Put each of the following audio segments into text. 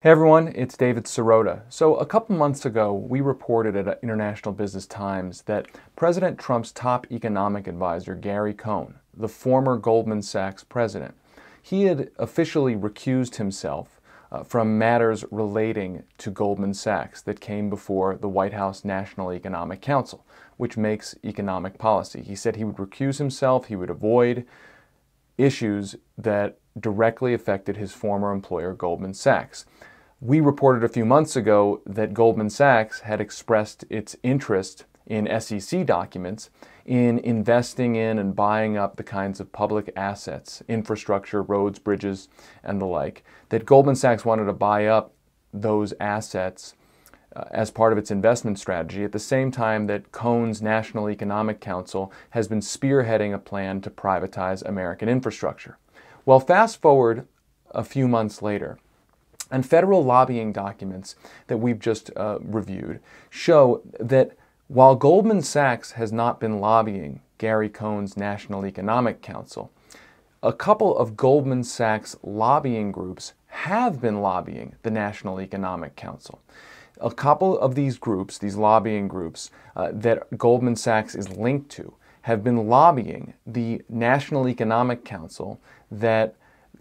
Hey everyone, it's David Sirota. So a couple months ago, we reported at International Business Times that President Trump's top economic advisor, Gary Cohn, the former Goldman Sachs president, he had officially recused himself from matters relating to Goldman Sachs that came before the White House National Economic Council, which makes economic policy. He said he would recuse himself, he would avoid issues that directly affected his former employer, Goldman Sachs. We reported a few months ago that Goldman Sachs had expressed its interest in SEC documents in investing in and buying up the kinds of public assets, infrastructure, roads, bridges, and the like, that Goldman Sachs wanted to buy up those assets as part of its investment strategy at the same time that Cohn's National Economic Council has been spearheading a plan to privatize American infrastructure. Well, fast forward a few months later, and federal lobbying documents that we've just reviewed show that while Goldman Sachs has not been lobbying Gary Cohn's National Economic Council, a couple of Goldman Sachs lobbying groups have been lobbying the National Economic Council. A couple of these groups, these lobbying groups that Goldman Sachs is linked to, have been lobbying the National Economic Council that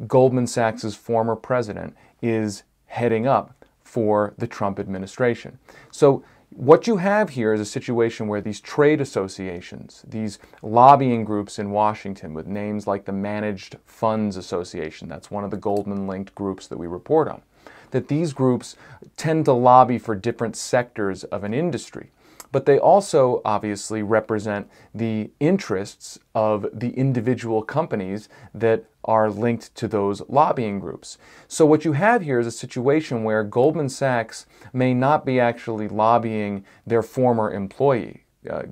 Goldman Sachs' former president is heading up for the Trump administration. So what you have here is a situation where these trade associations, these lobbying groups in Washington with names like the Managed Funds Association, that's one of the Goldman-linked groups that we report on, that these groups tend to lobby for different sectors of an industry. But they also obviously represent the interests of the individual companies that are linked to those lobbying groups. So what you have here is a situation where Goldman Sachs may not be actually lobbying their former employee,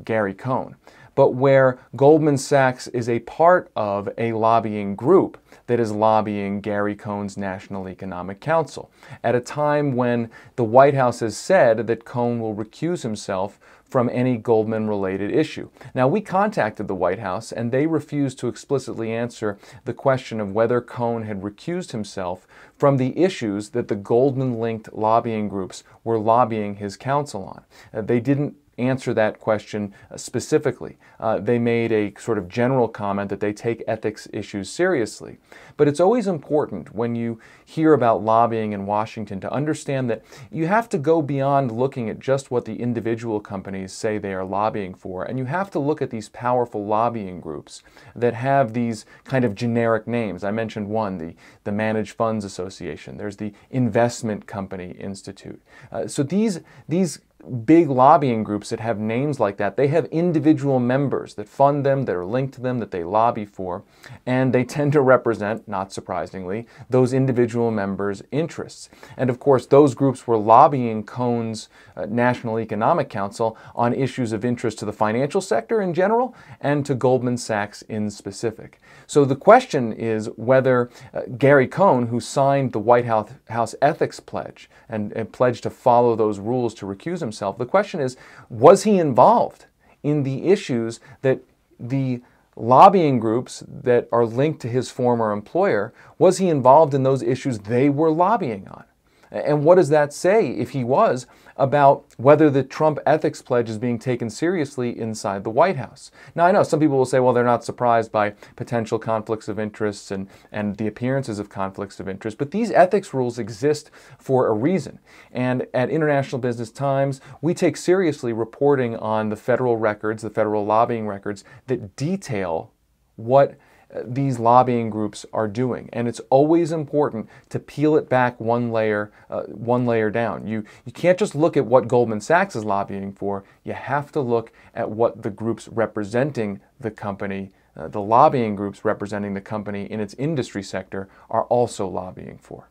Gary Cohn, but where Goldman Sachs is a part of a lobbying group that is lobbying Gary Cohn's National Economic Council at a time when the White House has said that Cohn will recuse himself from any Goldman-related issue. Now, we contacted the White House and they refused to explicitly answer the question of whether Cohn had recused himself from the issues that the Goldman-linked lobbying groups were lobbying his counsel on. They didn't answer that question specifically. They made a sort of general comment that they take ethics issues seriously. But it's always important when you hear about lobbying in Washington to understand that you have to go beyond looking at just what the individual companies say they are lobbying for, and you have to look at these powerful lobbying groups that have these kind of generic names. I mentioned one, the Managed Funds Association. There's the Investment Company Institute. So these big lobbying groups that have names like that, they have individual members that fund them, that are linked to them, that they lobby for, and they tend to represent, not surprisingly, those individual members' interests. And of course, those groups were lobbying Cohn's National Economic Council on issues of interest to the financial sector in general and to Goldman Sachs in specific. So the question is whether Gary Cohn, who signed the White House Ethics Pledge and pledged to follow those rules to recuse himself, the question is, was he involved in the issues that the lobbying groups that are linked to his former employer, was he involved in those issues they were lobbying on? And what does that say, if he was, about whether the Trump ethics pledge is being taken seriously inside the White House? Now, I know some people will say, well, they're not surprised by potential conflicts of interests and the appearances of conflicts of interest, but these ethics rules exist for a reason. And at International Business Times, we take seriously reporting on the federal records, the federal lobbying records, that detail what these lobbying groups are doing. And it's always important to peel it back one layer down. You can't just look at what Goldman Sachs is lobbying for. You have to look at what the groups representing the company, the lobbying groups representing the company in its industry sector, are also lobbying for.